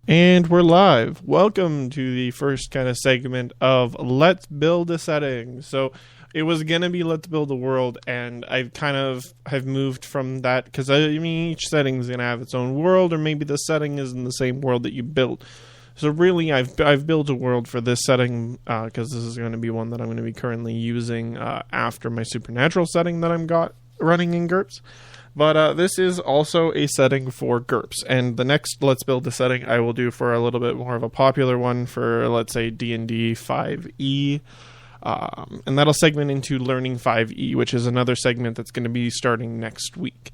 And we're live. Welcome to the first kind of segment of Let's Build a Setting. So it was going to be Let's Build a World, and I've kind of have moved from that because each setting is going to have its own world, or maybe the setting is in the same world that you built. So really, I've built a world for this setting because this is going to be one that I'm going to be currently using after my supernatural setting that I'm got running in GURPS. But this is also a setting for GURPS, and the next Let's Build a Setting I will do for a little bit more of a popular one for, let's say, D&D 5e, and that'll segment into Learning 5e, which is another segment that's going to be starting next week.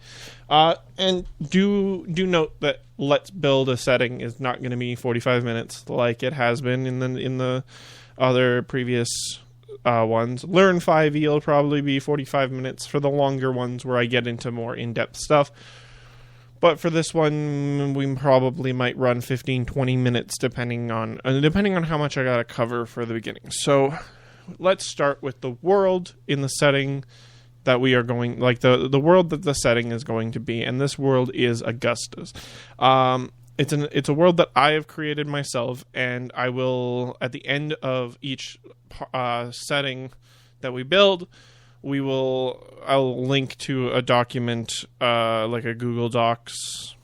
And do note that Let's Build a Setting is not going to be 45 minutes like it has been in the other previous ones. Learn 5e will probably be 45 minutes for the longer ones where I get into more in-depth stuff. But for this one, we probably might run 15-20 minutes depending on how much I gotta cover for the beginning. So let's start with the world in the setting that we are going, like the world that the setting is going to be, and this world is Augustus. It's a world that I have created myself, and I will, at the end of each setting that we build, I'll link to a document, like a Google Docs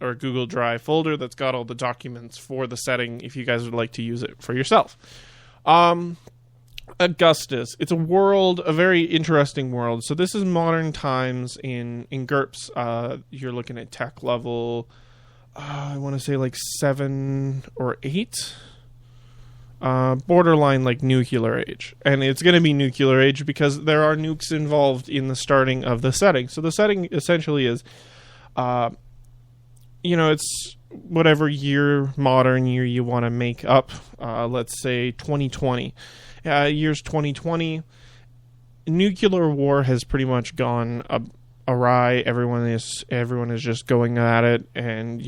or a Google Drive folder that's got all the documents for the setting if you guys would like to use it for yourself. Augustus, it's a very interesting world. So this is modern times in GURPS. You're looking at tech level, I want to say like 7 or 8, borderline like nuclear age. And it's going to be nuclear age because there are nukes involved in the starting of the setting. So the setting essentially is, it's whatever modern year you want to make up. Let's say 2020. Year's 2020. Nuclear war has pretty much gone awry. Everyone is just going at it, and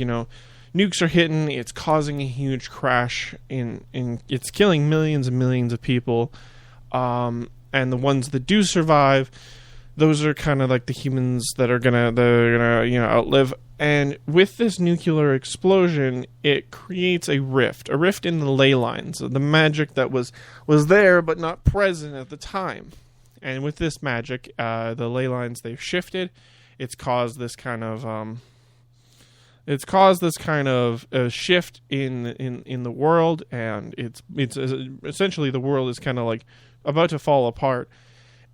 nukes are hitting. It's causing a huge crash in it's killing millions and millions of people, and the ones that do survive, those are kind of like the humans that are gonna outlive. And with this nuclear explosion, it creates a rift in the ley lines of the magic that was there but not present at the time. And with this magic, the ley lines, they've shifted. It's caused this kind of a shift in the world, and it's essentially the world is kind of like about to fall apart.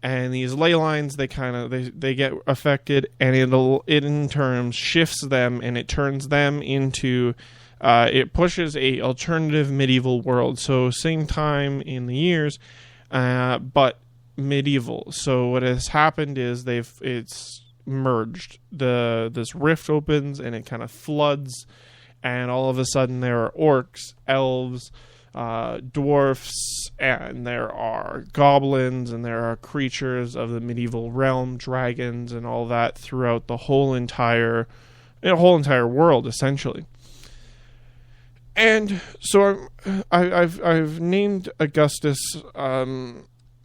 And these ley lines, they get affected, and it in turn shifts them, and it turns them into it pushes a alternative medieval world. So same time in the years, but medieval. So what has happened is it's merged. This rift opens and it kind of floods, and all of a sudden there are orcs, elves, dwarfs, and there are goblins, and there are creatures of the medieval realm, dragons, and all that throughout the whole entire world, essentially. And so I've named Augustus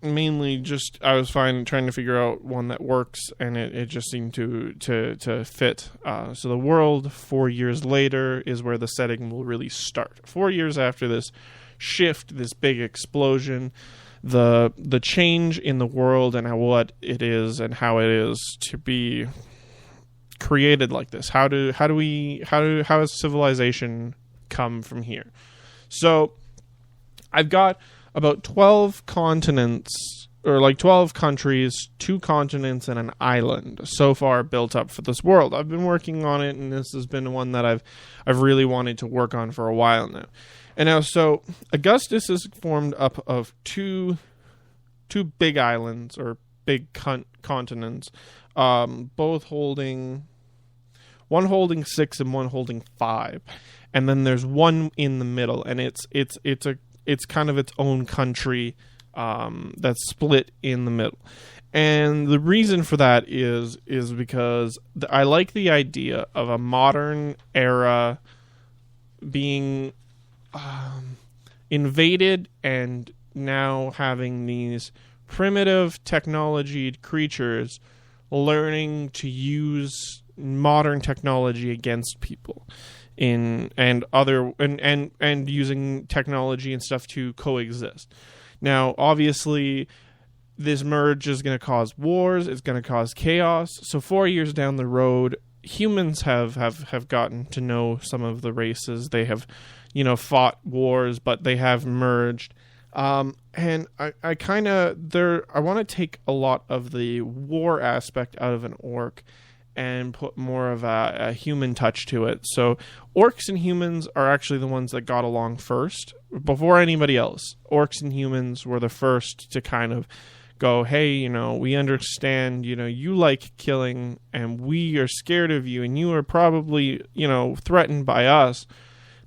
mainly just I was trying to figure out one that works, and it just seemed to fit. So the world 4 years later is where the setting will really start. 4 years after this shift, this big explosion, the change in the world and what it is and how it is to be created like this. How has civilization come from here? So I've got about 12 continents, or like 12 countries, 2 continents, and an island so far built up for this world. I've been working on it, and this has been one that I've really wanted to work on for a while now. And now, so Augustus is formed up of two big islands, or big continents, both holding 6 and one holding 5, and then there's one in the middle, and it's kind of its own country that's split in the middle. And the reason for that is because I like the idea of a modern era being invaded, and now having these primitive technology creatures learning to use modern technology against people. and using technology and stuff to coexist. Now, obviously, this merge is going to cause wars. It's going to cause chaos. So 4 years down the road, humans have gotten to know some of the races. They have, fought wars, but they have merged. And I want to take a lot of the war aspect out of an orc and put more of a human touch to it. So orcs and humans are actually the ones that got along first before anybody else. Orcs and humans were the first to kind of go, hey, we understand, you like killing and we are scared of you and you are probably, threatened by us.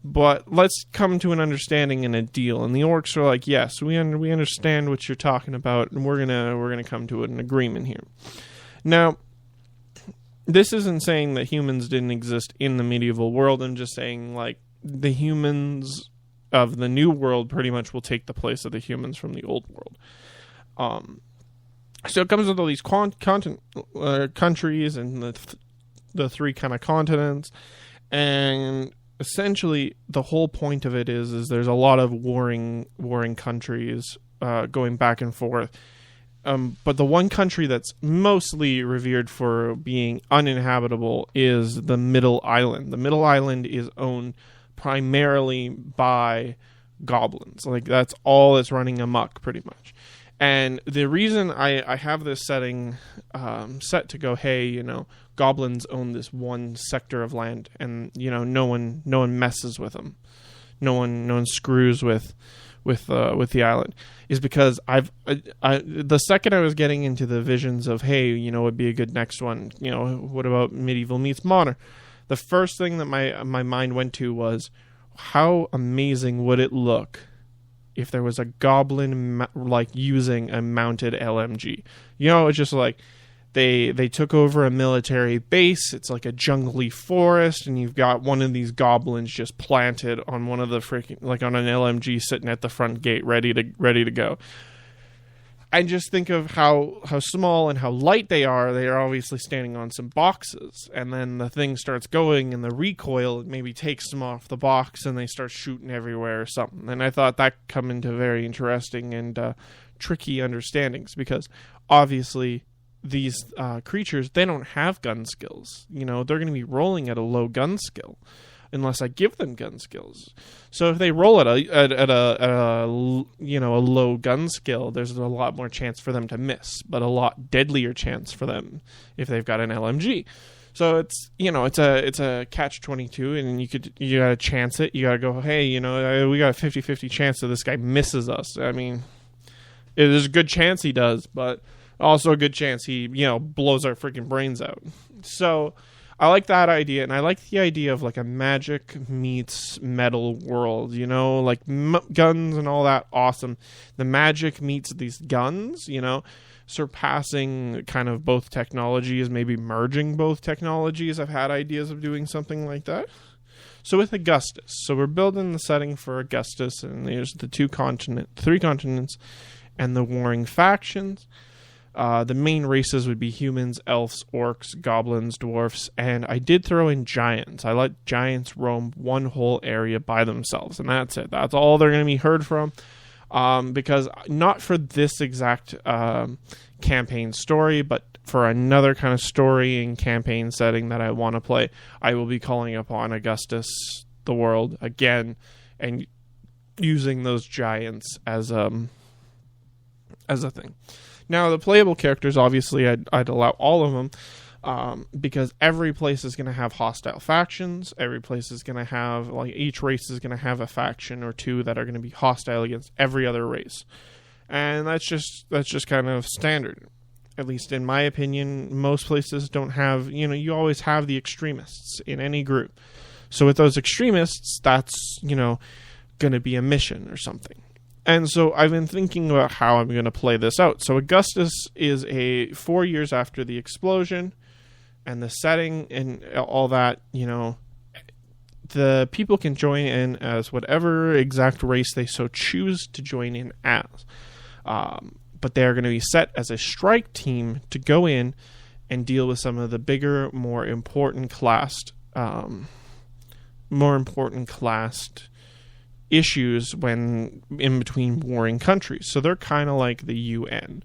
But let's come to an understanding and a deal. And the orcs are like, yes, we understand what you're talking about, and we're gonna come to an agreement here. Now, this isn't saying that humans didn't exist in the medieval world. I'm just saying, like, the humans of the new world pretty much will take the place of the humans from the old world. So it comes with all these countries and the three kind of continents, and essentially the whole point of it is there's a lot of warring countries going back and forth. But the one country that's mostly revered for being uninhabitable is the Middle Island. The Middle Island is owned primarily by goblins. Like, that's all that's running amok, pretty much. And the reason I have this setting set to go, hey, goblins own this one sector of land, and no one messes with them, no one screws with the island, is because the second I was getting into the visions of, hey, would be a good next one, what about medieval meets modern? The first thing that my mind went to was, how amazing would it look if there was a goblin like using a mounted LMG? It's just like they took over a military base. It's like a jungly forest, and you've got one of these goblins just planted on one of the on an LMG sitting at the front gate, ready to go. And just think of how small and how light they are. They are obviously standing on some boxes, and then the thing starts going, and the recoil maybe takes them off the box, and they start shooting everywhere or something. And I thought that come into very interesting and tricky understandings, because obviously these creatures, they don't have gun skills. They're going to be rolling at a low gun skill unless I give them gun skills. So if they roll at a low gun skill, there's a lot more chance for them to miss, but a lot deadlier chance for them if they've got an LMG. So it's a catch-22, and you gotta chance it. You gotta go, hey, we got a 50-50 chance that this guy misses us. I mean, there's a good chance he does, but also a good chance he blows our freaking brains out. So I like that idea, and I like the idea of like a magic meets metal world, like guns and all that. Awesome. The magic meets these guns, surpassing kind of both technologies, maybe merging both technologies. I've had ideas of doing something like that. So with Augustus, so we're building the setting for Augustus, and there's the three continents, and the warring factions. The main races would be humans, elves, orcs, goblins, dwarfs, and I did throw in giants. I let giants roam one whole area by themselves, and that's it. That's all they're going to be heard from, because not for this exact campaign story, but for another kind of story and campaign setting that I want to play, I will be calling upon Augustus, the world, again, and using those giants as a thing. Now, the playable characters, obviously, I'd allow all of them, because every place is going to have hostile factions. Every place is going to have, each race is going to have a faction or two that are going to be hostile against every other race. And that's just kind of standard. At least in my opinion, most places don't have, you always have the extremists in any group. So with those extremists, that's, going to be a mission or something. And so I've been thinking about how I'm going to play this out. So Augustus is 4 years after the explosion, and the setting and all that, the people can join in as whatever exact race they so choose to join in as. But they are going to be set as a strike team to go in and deal with some of the bigger, more important classed more important classed issues when in between warring countries. So they're kind of like the UN,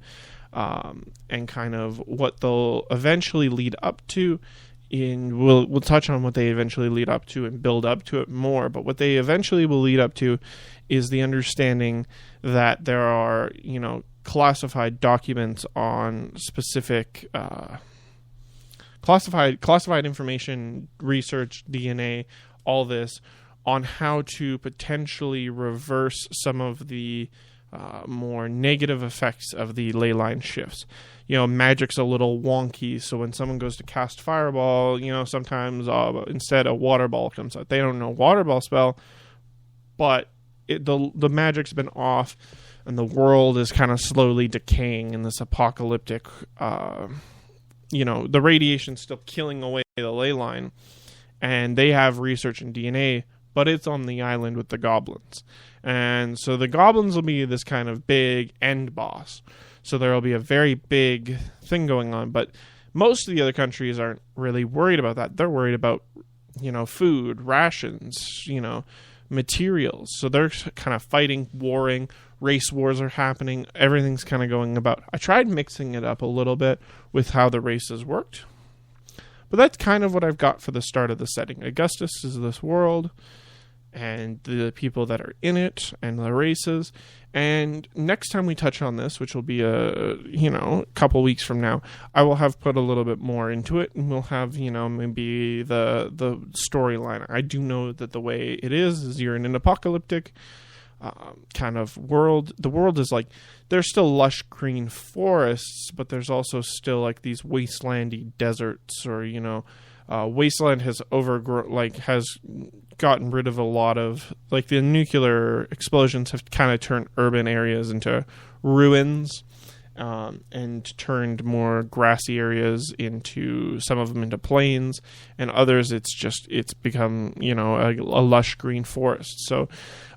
and kind of what they'll eventually lead up to. We'll touch on what they eventually lead up to and build up to it more. But what they eventually will lead up to is the understanding that there are, classified documents on specific classified information, research, DNA, all this, on how to potentially reverse some of the more negative effects of the ley line shifts. Magic's a little wonky, so when someone goes to cast Fireball, sometimes instead a Water Ball comes out. They don't know Water Ball spell, but the magic's been off, and the world is kind of slowly decaying in this apocalyptic, the radiation's still killing away the ley line, and they have research in DNA, but it's on the island with the goblins. And so the goblins will be this kind of big end boss. So there will be a very big thing going on. But most of the other countries aren't really worried about that. They're worried about, food, rations, materials. So they're kind of fighting, warring. Race wars are happening. Everything's kind of going about. I tried mixing it up a little bit with how the races worked. But that's kind of what I've got for the start of the setting. Augustus is this world, and the people that are in it, and the races. And next time we touch on this, which will be a couple weeks from now, I will have put a little bit more into it, and we'll have maybe the storyline. I do know that the way it is you're in an apocalyptic kind of world. The world is like, there's still lush green forests, but there's also still like these wastelandy deserts, or wasteland has has gotten rid of a lot of, the nuclear explosions have kind of turned urban areas into ruins, and turned more grassy areas into, some of them into plains, and others it's become a lush green forest. So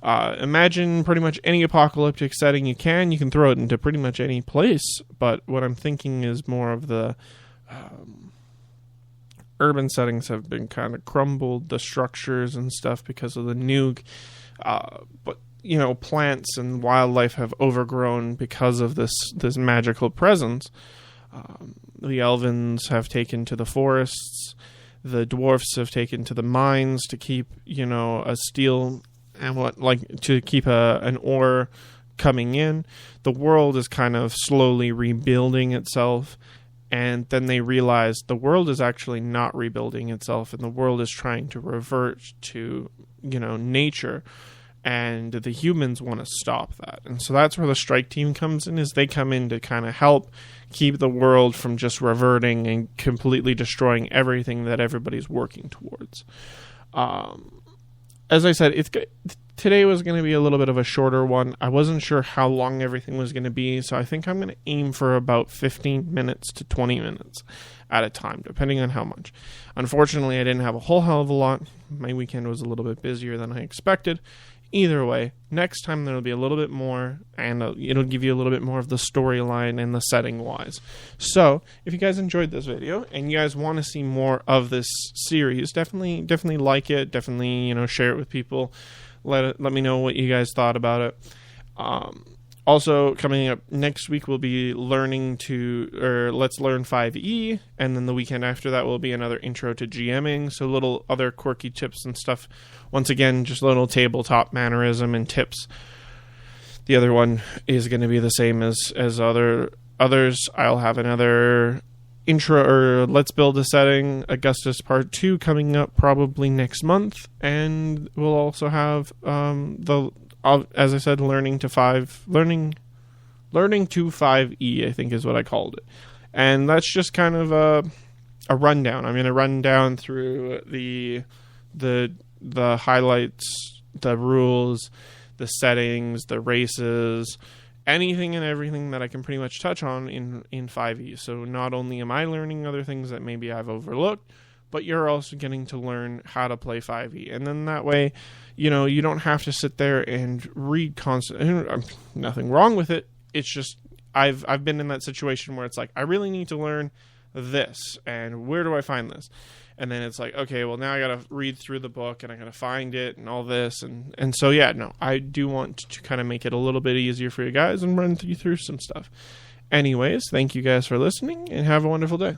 imagine pretty much any apocalyptic setting you can throw it into pretty much any place. But what I'm thinking is more of the urban settings have been kind of crumbled, the structures and stuff, because of the nuke. But plants and wildlife have overgrown because of this magical presence. The elvens have taken to the forests. The dwarfs have taken to the mines to keep, a steel and to keep an ore coming in. The world is kind of slowly rebuilding itself. And then they realize the world is actually not rebuilding itself, and the world is trying to revert to, nature. And the humans want to stop that. And so that's where the strike team comes in, is they come in to kind of help keep the world from just reverting and completely destroying everything that everybody's working towards. As I said, today was going to be a little bit of a shorter one. I wasn't sure how long everything was going to be, so I think I'm going to aim for about 15 minutes to 20 minutes at a time, depending on how much. Unfortunately, I didn't have a whole hell of a lot. My weekend was a little bit busier than I expected. Either way, next time there'll be a little bit more, and it'll give you a little bit more of the storyline and the setting-wise. So, if you guys enjoyed this video, and you guys want to see more of this series, definitely like it. Definitely, share it with people. Let me know what you guys thought about it. Also, coming up next week, we'll be Let's Learn 5e, and then the weekend after that will be another Intro to GMing, so little other quirky tips and stuff. Once again, just little tabletop mannerism and tips. The other one is going to be the same as others. I'll have another intro, or Let's Build a Setting, Augustus Part 2 coming up probably next month, and we'll also have as I said, learning to 5e, I think is what I called it. And that's just kind of a rundown. I'm going to run down through the highlights, the rules, the settings, the races, anything and everything that I can pretty much touch on in 5e. So not only am I learning other things that maybe I've overlooked, but you're also getting to learn how to play 5e. And then that way, you don't have to sit there and read constantly. Nothing wrong with it. It's just, I've been in that situation where it's like, I really need to learn this, and where do I find this? And then it's like, okay, well, now I got to read through the book and I got to find it and all this. And so, yeah, no, I do want to kind of make it a little bit easier for you guys and run you through some stuff. Anyways, thank you guys for listening and have a wonderful day.